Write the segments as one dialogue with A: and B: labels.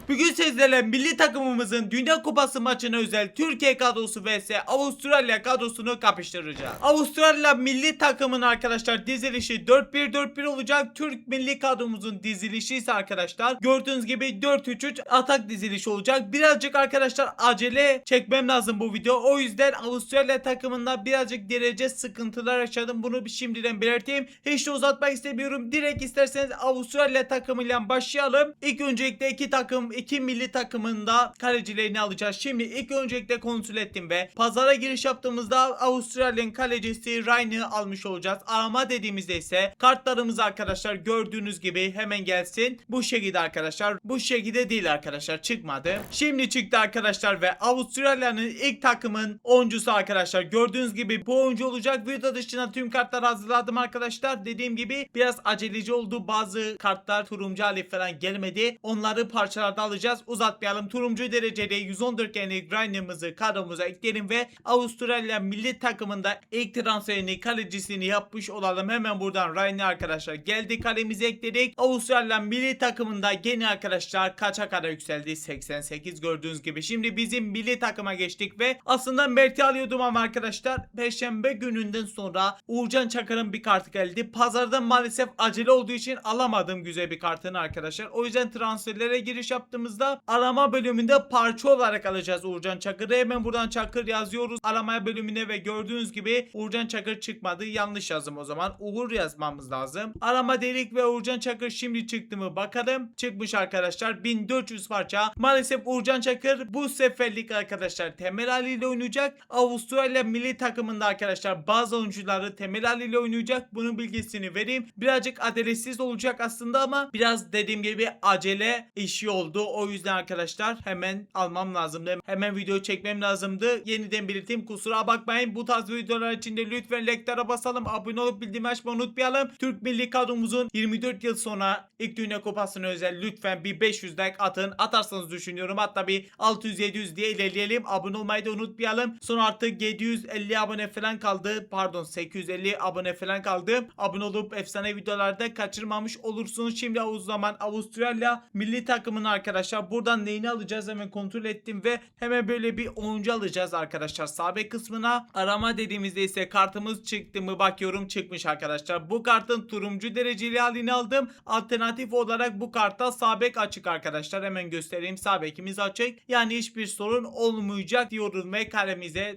A: Bugün sizlerle milli takımımızın Dünya Kupası maçına özel Türkiye kadrosu vs Avustralya kadrosunu kapıştıracağız. Avustralya milli takımın arkadaşlar dizilişi 4-1-4-1 olacak. Türk milli kadromuzun dizilişi ise arkadaşlar gördüğünüz gibi 4-3-3 atak dizilişi olacak. Birazcık arkadaşlar acele çekmem lazım bu video. O yüzden Avustralya takımında birazcık derece sıkıntılar yaşadım. Bunu şimdiden belirteyim. Hiç de uzatmak istemiyorum. Direkt isterseniz Avustralya takımıyla başlayalım. İlk öncelikle iki milli takımında kalecilerini alacağız. Şimdi ilk öncelikle kontrol ettim ve pazara giriş yaptığımızda Avustralya'nın kalecisi Ryan'ı almış olacağız. Arama dediğimizde ise kartlarımız arkadaşlar gördüğünüz gibi hemen gelsin. Bu şekilde arkadaşlar. Bu şekilde değil arkadaşlar, çıkmadı. Şimdi çıktı arkadaşlar ve Avustralya'nın ilk takımın oyuncusu arkadaşlar. Gördüğünüz gibi bu oyuncu olacak. Video dışında tüm kartları hazırladım arkadaşlar. Dediğim gibi biraz aceleci oldu. Bazı kartlar turuncu hali falan gelmedi. Onları parçalarda alacağız. Uzatmayalım. Turuncu dereceli 114 genlik Ryan'ımızı kadromuza ekleyelim ve Avustralya milli takımında ilk transferini, kalecisini yapmış olalım. Hemen buradan Ryan'ı arkadaşlar geldi, kalemize ekledik. Avustralya milli takımında gene arkadaşlar kaça kadar yükseldi? 88 gördüğünüz gibi. Şimdi bizim milli takıma geçtik ve aslında Mert'i alıyordum ama arkadaşlar Perşembe gününden sonra Uğurcan Çakır'ın bir kartı geldi. Pazardan maalesef acele olduğu için alamadım güzel bir kartını arkadaşlar. O yüzden transferlere giriş yaptığımızda arama bölümünde parça olarak alacağız Uğurcan Çakır'ı. Hemen buradan Çakır yazıyoruz aramaya bölümüne ve gördüğünüz gibi Uğurcan Çakır çıkmadı. Yanlış yazdım o zaman. Uğur yazmamız lazım. Arama dedik ve Uğurcan Çakır şimdi çıktı mı bakalım. Çıkmış arkadaşlar. 1400 parça. Maalesef Uğurcan Çakır bu seferlik arkadaşlar temel haliyle oynayacak. Avustralya milli takımında arkadaşlar bazı oyuncuları temel haliyle oynayacak. Bunun bilgisini vereyim. Birazcık adaletsiz olacak aslında ama biraz dediğim gibi acele işi oldu. O yüzden arkadaşlar hemen almam lazımdı. Hemen video çekmem lazımdı. Yeniden belirteyim, kusura bakmayın. Bu tarz videolar için de lütfen like'lara basalım. Abone olup bildirim açmayı unutmayalım. Türk milli kadromuzun 24 yıl sonra ilk Dünya Kupası'na özel lütfen bir 500 like atın. Atarsanız düşünüyorum. Hatta bir 600-700 diye ilerleyelim. Abone olmayı da unutmayalım. Sonra artık 750 abone falan kaldı. Pardon, 850 abone falan kaldı. Abone olup efsane videolarda kaçırmamış olursunuz. Şimdi o zaman Avustralya milli takımın arkadaşlar buradan neyini alacağız hemen kontrol ettim ve hemen böyle bir oyuncu alacağız arkadaşlar. Sağ bek kısmına arama dediğimizde ise kartımız çıktı mı bakıyorum, çıkmış arkadaşlar. Bu kartın turuncu dereceli halini aldım. Alternatif olarak bu kartta sağ bek açık arkadaşlar. Hemen göstereyim, sağ bekimiz açık. Yani hiçbir sorun olmayacak diyorum ve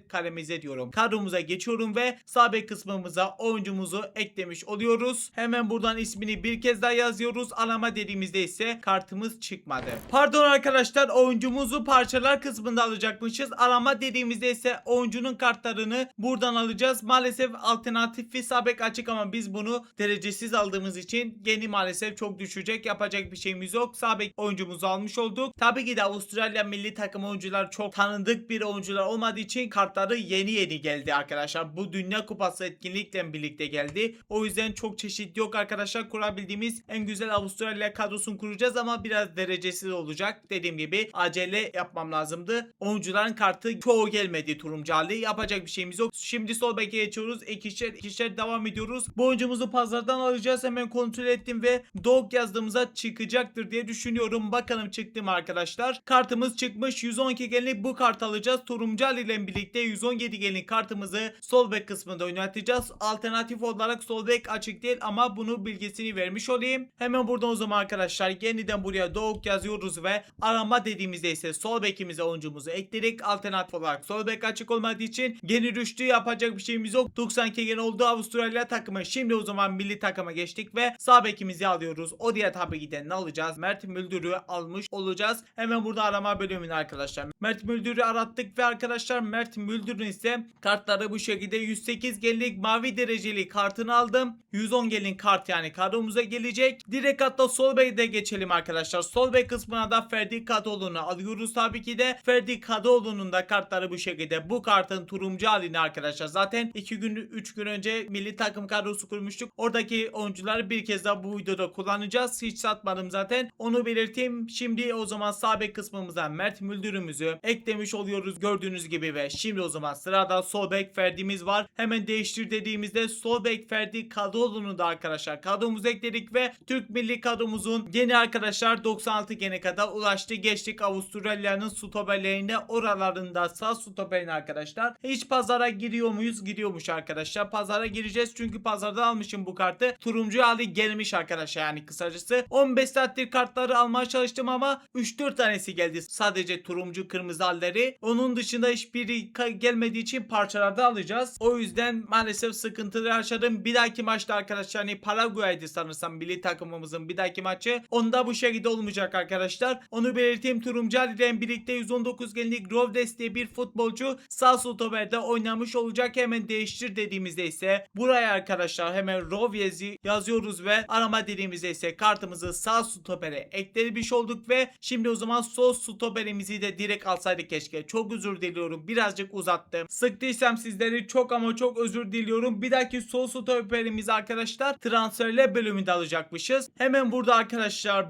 A: kalemize diyorum. Kadromuza geçiyorum ve sağ bek kısmımıza oyuncumuzu eklemiş oluyoruz. Hemen buradan ismini bir kez daha yazıyoruz. Arama dediğimizde ise kartımız çıkmadı. Pardon arkadaşlar, oyuncumuzu parçalar kısmında alacakmışız. Arama dediğimizde ise oyuncunun kartlarını buradan alacağız. Maalesef alternatifi sağ bek açık ama biz bunu derecesiz aldığımız için geni maalesef çok düşecek. Yapacak bir şeyimiz yok. Sağ bek oyuncumuzu almış olduk. Tabii ki de Avustralya milli takım oyuncular çok tanındık bir oyuncular olmadığı için kartları yeni geldi arkadaşlar. Bu Dünya Kupası etkinlikle birlikte geldi. O yüzden çok çeşit yok arkadaşlar. Kurabildiğimiz en güzel Avustralya kadrosunu kuracağız ama biraz derecesiz olacak. Dediğim gibi acele yapmam lazımdı. Oyuncuların kartı çoğu gelmedi turuncu hali. Yapacak bir şeyimiz yok. Şimdi sol beke geçiyoruz. İkişer devam ediyoruz. Bu oyuncumuzu pazardan alacağız. Hemen kontrol ettim ve dog yazdığımızda çıkacaktır diye düşünüyorum. Bakalım çıktı mı arkadaşlar. Kartımız çıkmış. 112 genlik bu kart alacağız. Turuncu hali ile birlikte 117 genlik kartımızı sol bek kısmında oynatacağız. Alternatif olarak sol bek açık değil ama bunu bilgisini vermiş olayım. Hemen buradan o zaman arkadaşlar yeniden buraya dog yazıyoruz ve arama dediğimizde ise sol bekimize oyuncumuzu ekledik. Alternatif olarak sol bek açık olmadığı için geri düştü, yapacak bir şeyimiz yok. 92 gen oldu Avustralya takımı. Şimdi o zaman milli takıma geçtik ve sağ bekimizi alıyoruz. O diye tabii ki de ne alacağız? Mert Müldür'ü almış olacağız. Hemen burada arama bölümüne arkadaşlar Mert Müldür'ü arattık ve arkadaşlar Mert Müldür'ün ise kartları bu şekilde 108 genlik mavi dereceli kartını aldım. 110 genlik kart yani kadromuza gelecek. Direkt hatta sol beke de geçelim arkadaşlar. Sol bek kısmına da Ferdi Kadıoğlu'nu alıyoruz tabii ki de. Ferdi Kadıoğlu'nun da kartları bu şekilde. Bu kartın turuncu halini arkadaşlar. Zaten 3 gün önce milli takım kadrosu kurmuştuk. Oradaki oyuncuları bir kez daha bu videoda kullanacağız. Hiç satmadım zaten. Onu belirteyim. Şimdi o zaman sağ bek kısmımıza Mert Müldür'ümüzü eklemiş oluyoruz gördüğünüz gibi ve şimdi o zaman sırada sol bek Ferdi'miz var. Hemen değiştir dediğimizde sol bek Ferdi Kadıoğlu'nu da arkadaşlar kadromuza ekledik ve Türk milli kadromuzun yeni arkadaşlar 96 gene gene kadar ulaştı. Geçtik Avustralya'nın stoperlerine, oralarında sağ stoperin arkadaşlar. Hiç pazara giriyor muyuz? Giriyormuş arkadaşlar. Pazara gireceğiz çünkü pazardan almışım bu kartı. Turuncu hali gelmiş arkadaşlar, yani kısacası. 15 saattir kartları almaya çalıştım ama 3-4 tanesi geldi. Sadece turuncu kırmızı halleri. Onun dışında hiçbiri gelmediği için parçalarda alacağız. O yüzden maalesef sıkıntılı yaşadım. Bir dahaki maçta arkadaşlar, hani Paraguay'dı sanırsam milli takımımızın bir dahaki maçı. Onda bu şekilde olmayacak arkadaşlar. Onu belirteyim. Turuncu ile birlikte 119 genlik Robles diye bir futbolcu sağ stoperde oynamış olacak. Hemen değiştir dediğimizde ise buraya arkadaşlar hemen Robles'i yazıyoruz ve arama dediğimizde ise kartımızı sağ stopere eklemiş olduk ve şimdi o zaman sol stoperimizi de direkt alsaydık keşke. Çok özür diliyorum. Birazcık uzattım. Sıktıysam sizleri çok ama çok özür diliyorum. Bir dahaki sol stoperimizi arkadaşlar transferler bölümünde alacakmışız. Hemen burada arkadaşlar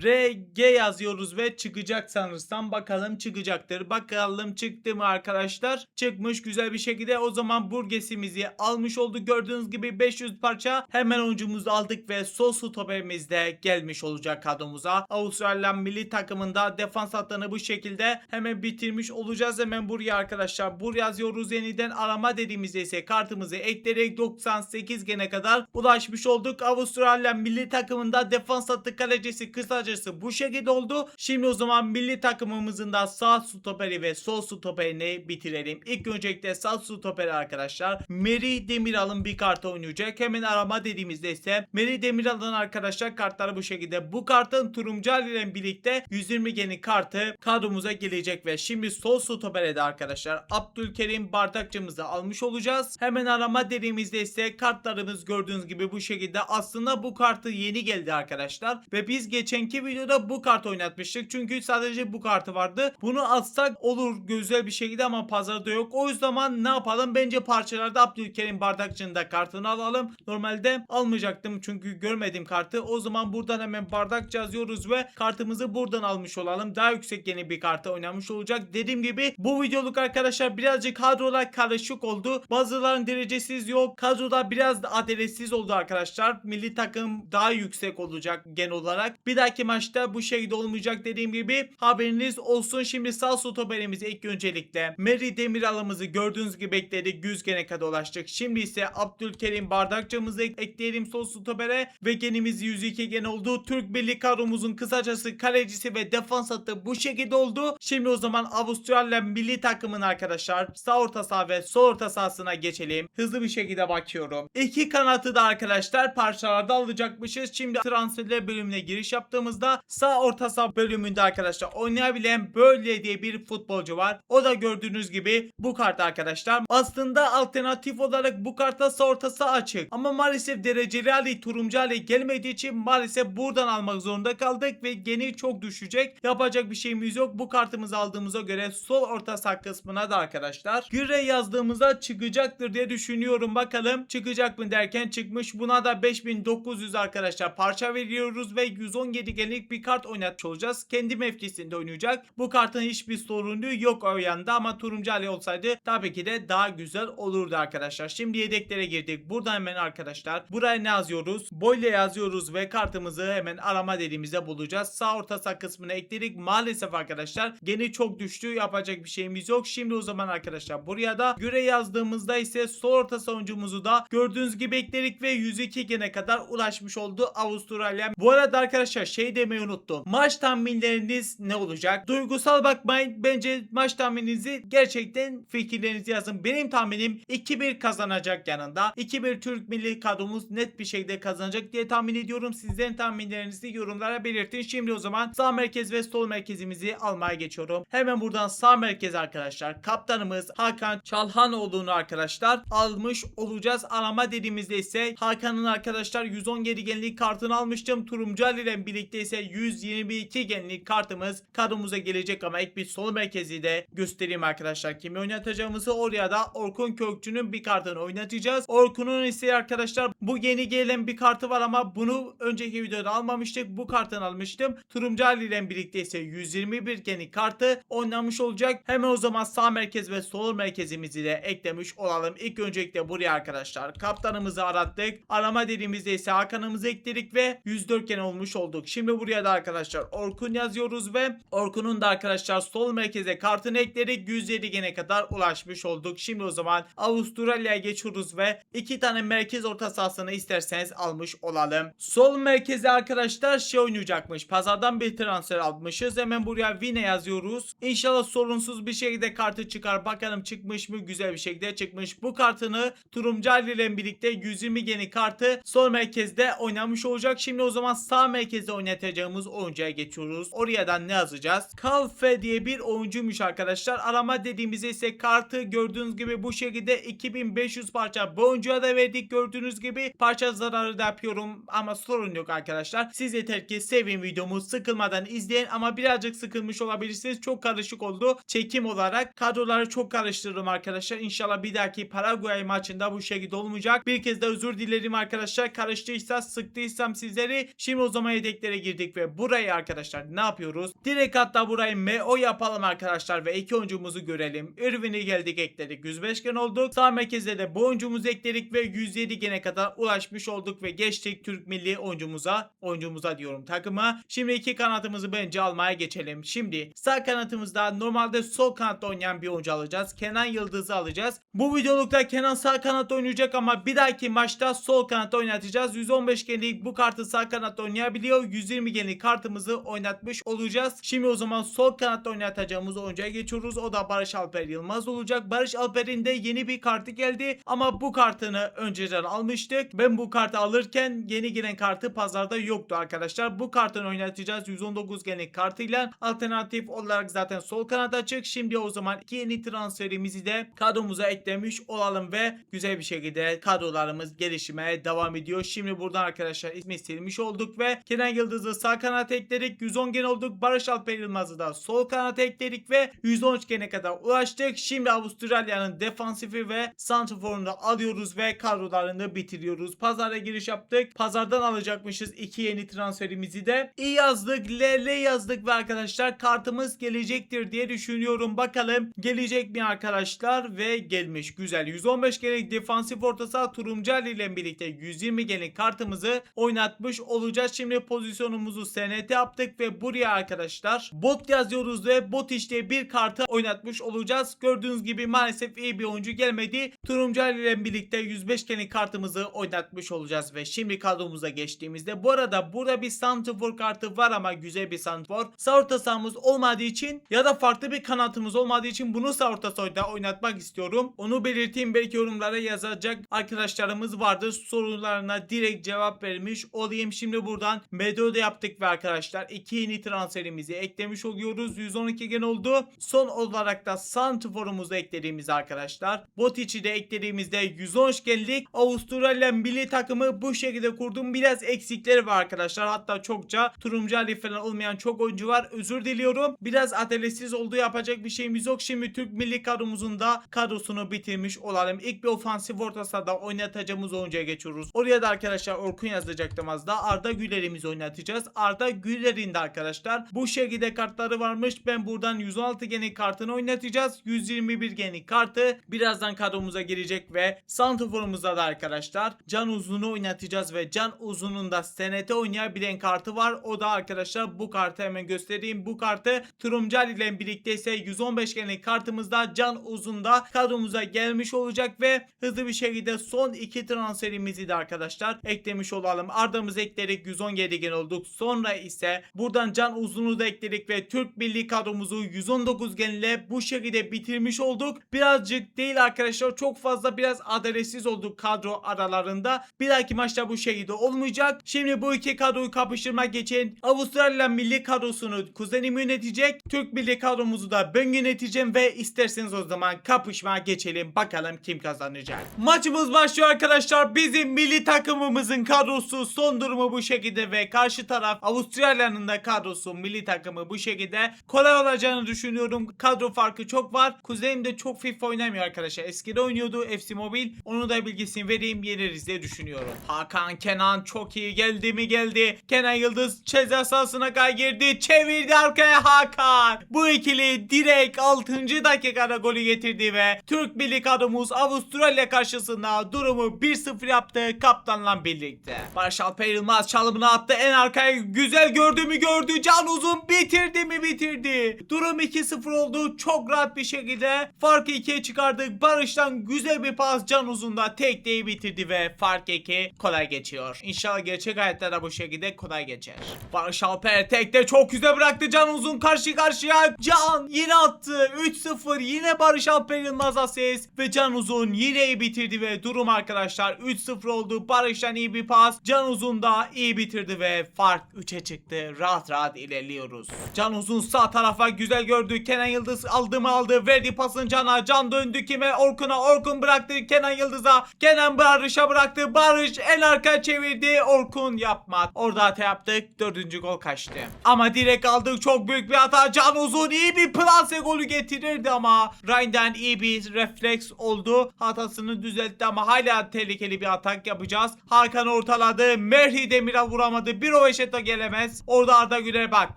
A: RG yazıyoruz ve çıkacak sanırsam. Bakalım çıkacaktır. Bakalım çıktı mı arkadaşlar? Çıkmış güzel bir şekilde. O zaman burgesimizi almış olduk. Gördüğünüz gibi 500 parça hemen oyuncumuzu aldık ve sol stoperimiz de gelmiş olacak kadromuza. Avustralya milli takımında defans hattını bu şekilde hemen bitirmiş olacağız. Hemen buraya arkadaşlar yazıyoruz. Yeniden arama dediğimizde ise kartımızı ekleyerek 98 gene kadar ulaşmış olduk. Avustralya milli takımında defans hattı kalecisi kısacası bu şekilde oldu. Şimdi o zaman milli takımımızın da sağ stoperi ve sol stoperini bitirelim. İlk öncelikle sağ stoperi arkadaşlar Merih Demiral'ın bir kartı oynayacak. Hemen arama dediğimizde ise Merih Demiral'ın arkadaşlar kartları bu şekilde. Bu kartın turuncu ile birlikte 120 geni kartı kadromuza gelecek ve şimdi sol stopere de arkadaşlar Abdülkerim Bardakçımızı almış olacağız. Hemen arama dediğimizde ise kartlarımız gördüğünüz gibi bu şekilde. Aslında bu kartı yeni geldi arkadaşlar ve biz geçenki videoda bu kartı oynatmıştık çünkü sadece bu kartı vardı. Bunu atsak olur güzel bir şekilde ama pazarda yok. O yüzden ne yapalım? Bence parçalarda Abdülkerim Bardakçı'nın da kartını alalım. Normalde almayacaktım çünkü görmedim kartı. O zaman buradan hemen Bardakçı yazıyoruz ve kartımızı buradan almış olalım. Daha yüksek yeni bir kartı oynamış olacak. Dediğim gibi bu videoluk arkadaşlar birazcık kadrolar karışık oldu. Bazıların derecesiz yok. Kadroda biraz da adaletsiz oldu arkadaşlar. Milli takım daha yüksek olacak genel olarak. Bir dahaki maçta bu şekilde olmayacak dediğim gibi. Haberiniz olsun. Şimdi sağ stoperimizi ilk öncelikle Merih Demiral'ımızı gördüğünüz gibi ekledik. 100 gene kadar ulaştık. Şimdi ise Abdülkerim Bardakçımızı ekleyelim sol stopere ve genimiz 102 gen oldu. Türk Birlik kadromuzun kısacası kalecisi ve defans hattı bu şekilde oldu. Şimdi o zaman Avustralya milli takımın arkadaşlar sağ orta saha ve sol orta sahasına geçelim. Hızlı bir şekilde bakıyorum. İki kanatı da arkadaşlar parçalarda alacakmışız. Şimdi transferler bölümüne giriş yaptığımızda sağ orta saha bölümünde arkadaşlar oynayabilen böyle diye bir futbolcu var. O da gördüğünüz gibi bu kart arkadaşlar. Aslında alternatif olarak bu karta sağ orta saha açık. Ama maalesef dereceli hali turuncu hali gelmediği için maalesef buradan almak zorunda kaldık ve geni çok düşecek. Yapacak bir şeyimiz yok. Bu kartımızı aldığımıza göre sol orta saha kısmına da arkadaşlar Güre yazdığımızda çıkacaktır diye düşünüyorum. Bakalım çıkacak mı derken çıkmış. Buna da 5900 arkadaşlar parça veriyoruz ve 117 genlik bir kart oynatmış olacağız. Kendi mevkisinde oynayacak. Bu kartın hiçbir sorunu yok o yanda ama turuncu hali olsaydı tabii ki de daha güzel olurdu arkadaşlar. Şimdi yedeklere girdik. Burada hemen arkadaşlar buraya ne yazıyoruz? Boyle yazıyoruz ve kartımızı hemen arama dediğimizde bulacağız. Sağ orta saha kısmına ekledik. Maalesef arkadaşlar gene çok düştü. Yapacak bir şeyimiz yok. Şimdi o zaman arkadaşlar buraya da Güre yazdığımızda ise sol orta savuncumuzu da gördüğünüz gibi ekledik ve 102 gene kadar ulaşmış oldu Avustralya. Bu arada arkadaşlar şey demeyi unuttum. Maç tahminleriniz ne olacak? Duygusal bakmayın. Bence maç tahmininizi gerçekten fikirlerinizi yazın. Benim tahminim 2-1 kazanacak yanında. 2-1 Türk milli kadromuz net bir şekilde kazanacak diye tahmin ediyorum. Sizlerin tahminlerinizi yorumlara belirtin. Şimdi o zaman sağ merkez ve sol merkezimizi almaya geçiyorum. Hemen buradan sağ merkez arkadaşlar kaptanımız Hakan Çalhanoğlu'nu arkadaşlar almış olacağız. Arama dediğimizde ise Hakan'ın arkadaşlar 117 genlik kartını almıştım. Turuncu ile birlikte ise 122 genlik kartımız kadromuza gelecek ama ilk bir sol merkezi de göstereyim arkadaşlar. Kimi oynatacağımızı oraya da Orkun Kökçü'nün bir kartını oynatacağız. Orkun'un ise arkadaşlar bu yeni gelen bir kartı var ama bunu önceki videoda almamıştık. Bu kartını almıştım. Turuncu ile birlikte ise 121 genlik kartı oynamış olacak. Hemen o zaman sağ merkez ve sol merkezimizi de eklemiş olalım. İlk öncelikle buraya arkadaşlar kaptanımızı arattık. Arama dediğimizde ise Hakan'ımızı ekledik ve 104 gen olmuş olduk. Şimdi buraya da arkadaşlar arkadaşlar Orkun yazıyoruz ve Orkun'un da arkadaşlar sol merkeze kartını ekledik. 107 gene kadar ulaşmış olduk. Şimdi o zaman Avustralya'ya geçiyoruz ve 2 tane merkez orta sahasını isterseniz almış olalım. Sol merkeze arkadaşlar şey oynayacakmış. Pazardan bir transfer almışız. Hemen buraya Vine yazıyoruz. İnşallah sorunsuz bir şekilde kartı çıkar. Bakalım çıkmış mı? Güzel bir şekilde çıkmış. Bu kartını Turumcali ile birlikte 120 geni kartı sol merkezde oynamış olacak. Şimdi o zaman sağ merkezde oynatacağımız oyuncuya geçiyoruz. Oraya da ne yazacağız? Kalfe diye bir oyuncuymuş arkadaşlar. Arama dediğimizde ise kartı gördüğünüz gibi bu şekilde 2500 parça bu oyuncuya da verdik. Gördüğünüz gibi parça zararı da yapıyorum ama sorun yok arkadaşlar. Siz yeter ki sevin videomu, sıkılmadan izleyin ama birazcık sıkılmış olabilirsiniz. Çok karışık oldu. Çekim olarak kadroları çok karıştırdım arkadaşlar. İnşallah bir dahaki Paraguay maçında bu şekilde olmayacak. Bir kez de özür dilerim arkadaşlar. Karıştıysa, sıktıysam sizleri. Şimdi o zaman yedeklere girdik ve burayı arkadaşlar ne yapıyoruz? Direkt hatta burayı MO yapalım arkadaşlar ve iki oyuncumuzu görelim. Irvin'i geldik ekledik. 105 gen olduk. Sağ merkezde de bu oyuncumuzu ekledik ve 107 gene kadar ulaşmış olduk ve geçtik Türk milli oyuncumuza diyorum takıma. Şimdi iki kanatımızı bence almaya geçelim. Şimdi sağ kanatımızda normalde sol kanatta oynayan bir oyuncu alacağız. Kenan Yıldız'ı alacağız. Bu videolukta Kenan sağ kanatta oynayacak ama bir dahaki maçta sol kanatta oynatacağız. 115 genlik bu kartı sağ kanatta oynayabiliyor. 120 genlik kartımızı oynatmış olacağız. Şimdi o zaman sol kanatta oynatacağımız oyuncuya geçiyoruz. O da Barış Alper Yılmaz olacak. Barış Alper'in de yeni bir kartı geldi ama bu kartını önceden almıştık. Ben bu kartı alırken yeni gelen kartı pazarda yoktu arkadaşlar. Bu kartını oynatacağız 119 genlik kartıyla. Alternatif olarak zaten sol kanat açık. Şimdi o zaman iki yeni transferimizi de kadromuza eklemiş olalım ve güzel bir şekilde kadrolarımız gelişmeye devam ediyor. Şimdi buradan arkadaşlar ismi silmiş olduk ve Kenan Yıldız'ı sağ kanat ekledik. 110 gen olduk. Barış Alper Yılmaz'ı da sol kanat ekledik ve 113 gene kadar ulaştık. Şimdi Avustralya'nın defansifi ve santrforunu da alıyoruz ve kadrolarını bitiriyoruz. Pazara giriş yaptık. Pazardan alacakmışız iki yeni transferimizi de. İyi yazdık. LL yazdık ve arkadaşlar kartımız gelecektir diye düşünüyorum. Bakalım gelecek mi arkadaşlar ve gelmiş. Güzel. 115 genlik defansif orta saha Turumcali ile birlikte 120 genlik kartımızı oynatmış olacağız. Şimdi pozisyonumuzu SNT yaptık ve buraya arkadaşlar bot yazıyoruz ve bot işte bir kartı oynatmış olacağız. Gördüğünüz gibi maalesef iyi bir oyuncu gelmedi. Turumcali ile birlikte 105 genlik kartımızı oynatmış olacağız ve şimdi kadromuza geçtiğimizde bu arada burada bir santrfor kartı var ama güzel bir santrfor. Sağ orta sahamız olmadığı için ya da farklı bir kanatımız olmadığı için bunu sağ orta sahada oynatmak istiyorum. Onu belirteyim, belki yorumlara yazacak arkadaşlarımız vardır. Sorularına direkt cevap vermiş olayım. Şimdi buradan MDO'da yaptık ve arkadaşlar iki yeni transferimizi eklemiş oluyoruz. 112 gen oldu. Son olarak da santrforumuzu eklediğimiz arkadaşlar. Bot içi de eklediğimizde 113 genlik Avustralya milli takımı bu şekilde kurdum. Biraz eksikleri var arkadaşlar. Hatta çokça Turumcali falan olmayan çok oyuncu var. Özür diliyorum. Biraz adaletsiz olduğu yapacak bir şeyimiz yok. Şimdi Türk milli kadromuzun da kadrosunu bitirmiş olalım. İlk bir ofansif orta sahada oynatacağımız oyuncuya geçiyoruz. Oraya da arkadaşlar Orkun yazacaktım az da. Arda Güler'imizi oynatacağız. Arda Güler'in de arkadaşlar bu şekilde kartları varmış. Ben buradan 116 genlik kartını oynatacağız. 121 genlik kartı birazdan kadromuza girecek ve santrforumuzda da arkadaşlar Can Uzun'u oynatacağız ve Can Uzun'un da SNT oynayabilen kartı var. O da arkadaşlar bu kartı hemen göstereyim. Bu kartı Turumcali ile birlikte ise 115 genlik kartımızda Can Uzun'da kadromuza gelmiş olacak ve hızlı bir şekilde son iki transferimizi de arkadaşlar eklemiş olalım. Arda'mızı ekledik, 117 gen olduk. Sonra ise buradan Can Uzun'u da ekledik ve Türk milli kadromuzu 119 gen ile bu şekilde bitirmiş olduk. Birazcık değil arkadaşlar, çok fazla biraz adaletsiz olduk kadro aralarında. Bir dahaki maçta bu şekilde olmayacak. Şimdi bu iki kadroyu kapıştırmak için Avustralya milli kadrosunu kuzenim yönetecek. Türk milli kadromuzu da ben yöneteceğim ve isterseniz o zaman kapışmaya geçelim. Bakalım kim kazanacak. Maçımız başlıyor arkadaşlar. Bizim milli takımımızın kadrosu son durumu bu şekilde ve karşı taraf Avustralya'nın da kadrosu milli takımı bu şekilde. Kolay olacağını düşünüyorum. Kadro farkı çok var. Kuzenim de çok FIFA oynamıyor arkadaşlar. Eskide oynuyordu FC Mobile. Onu da bilgisini vereyim, yeniriz diye düşünüyorum. Hakan Kenan çok iyi geldi mi geldi. Kenan Yıldız ceza sahasına girdi. Çevirdi arkaya Hakan. Bu ikili direkt 6. dakikada golü getirdi ve Türk milli kadromuz Avustralya karşısında durumu 1-0 yaptı kaptanla birlikte. Barış Alper Yılmaz çalımını attı en arkaya, güzel güzel gördü mü gördü. Can Uzun bitirdi mi bitirdi. Durum 2-0 oldu. Çok rahat bir şekilde farkı 2'ye çıkardık. Barış'tan güzel bir pas, Can Uzun da tekneyi bitirdi ve fark 2 kolay geçiyor. İnşallah gerçek hayatta da bu şekilde kolay geçer. Barış Alper tekte çok güzel bıraktı. Can Uzun karşı karşıya. Can yine attı. 3-0 yine Barış Alper Yılmaz asist ve Can Uzun yine iyi bitirdi ve durum arkadaşlar 3-0 oldu. Barış'tan iyi bir pas. Can Uzun da iyi bitirdi ve fark 3'e çıktı. Rahat rahat ilerliyoruz. Can Uzun sağ tarafa güzel gördü. Kenan Yıldız aldı mı aldı. Verdi pasını Can'a. Can döndü kime? Orkun'a. Orkun bıraktı Kenan Yıldız'a. Kenan Barış'a bıraktı. Barış en arka çevirdi. Orkun yapmadı. Orada hata yaptık. 4. gol kaçtı. Ama direkt aldık. Çok büyük bir hata. Can Uzun iyi bir plase golü getirirdi ama Ryan'den iyi bir refleks oldu. Hatasını düzeltti ama hala tehlikeli bir atak yapacağız. Hakan ortaladı. Merhi Demiral vuramadı. Bir Roveşeta gelemez. Orada Arda Güler bak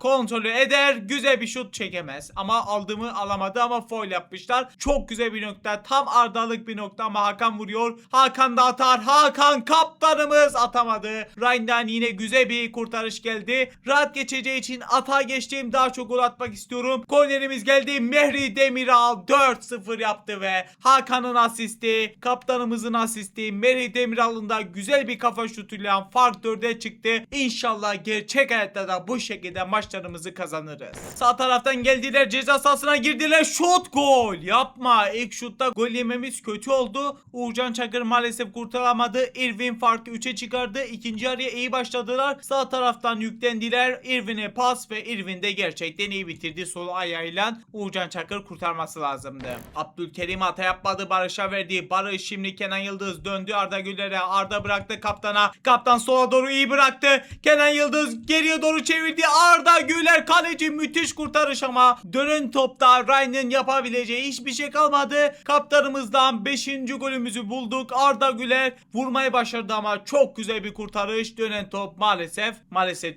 A: kontrolü eder. Güzel bir şut çekemez. Ama aldığımı alamadı ama foul yapmışlar. Çok güzel bir nokta. Tam Arda'lık bir nokta ama Hakan vuruyor. Hakan da atar. Hakan kaptanımız atamadı. Ryan'dan yine güzel bir kurtarış geldi. Rahat geçeceği için atağa geçtiğim daha çok gol atmak istiyorum. Gollerimiz geldi. Merhi Demiral 4-0 yaptı ve Hakan'ın asisti, kaptanımızın asisti, Merhi Demiral'ın da güzel bir kafa şutuyla fark 4'e çıktı. İnşallah gerçek hayatta da bu şekilde maçlarımızı kazanırız. Sağ taraftan geldiler, ceza sahasına girdiler. Şut gol. Yapma. İlk şutta gol yememiz kötü oldu. Uğurcan Çakır maalesef kurtaramadı. Irvin farkı 3'e çıkardı. İkinci yarıya iyi başladılar. Sağ taraftan yüklendiler. Irvin'e pas ve Irvin de gerçekten iyi bitirdi. Sol ayağıyla Uğurcan Çakır kurtarması lazımdı. Abdülkerim hata yapmadı. Barış'a verdi. Barış şimdi Kenan Yıldız döndü Arda Güler'e. Arda bıraktı kaptana. Kaptan sola doğru iyi bıraktı. Kenan Yıldız geriye doğru çevirdi. Arda Güler kaleci müthiş kurtarış ama dönen topta Ryan'ın yapabileceği hiçbir şey kalmadı. Kaptanımızdan 5. golümüzü bulduk. Arda Güler vurmayı başardı ama çok güzel bir kurtarış. Dönen top maalesef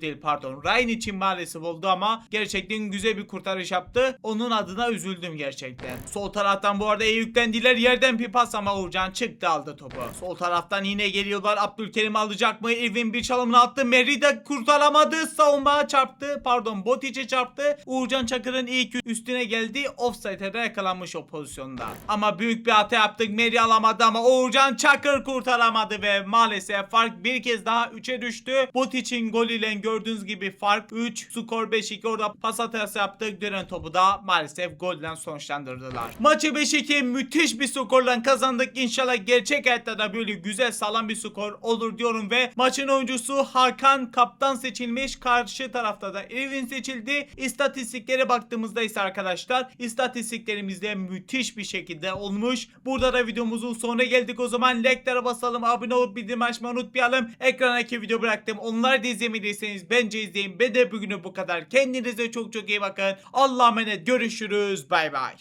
A: değil pardon. Ryan için maalesef oldu ama gerçekten güzel bir kurtarış yaptı. Onun adına üzüldüm gerçekten. Sol taraftan bu arada iyi yüklendiler. Yerden bir pas ama Uğurcan çıktı aldı topu. Sol taraftan yine geliyorlar. Abdülkerim alacak mı? Irvin bir çalımını attı. Merri de kurtaramadı. Savunmaya çarptı. Pardon Botic'e çarptı. Uğurcan Çakır'ın ilk üstüne geldi. Offside'e de yakalanmış o pozisyonda. Ama büyük bir hata yaptık. Merri alamadı ama Uğurcan Çakır kurtaramadı ve maalesef fark bir kez daha 3'e düştü. Botic'in golüyle gördüğünüz gibi fark 3. Skor 5-2. Orada pas hatası yaptık. Dönen topu da maalesef golle sonuçlandırdılar. Maçı 5-2 müthiş bir skorla kazandık. İnşallah gerçek hayatta da böyle güzel sağlam bir skor olur diyorum ve maçın oyuncusu Hakan kaptan seçilmiş. Karşı tarafta da Irvin seçildi. İstatistiklere baktığımızda ise arkadaşlar istatistiklerimizde müthiş bir şekilde olmuş. Burada da videomuzun sonuna geldik. O zaman like'lara basalım. Abone olup bildirim açmayı unutmayalım. Ekrana 2 video bıraktım. Onları da izlemediyseniz bence izleyin. Ben de bugünü bu kadar. Kendinize çok çok iyi bakın. Allah'a emanet. Görüşürüz. Bay bay.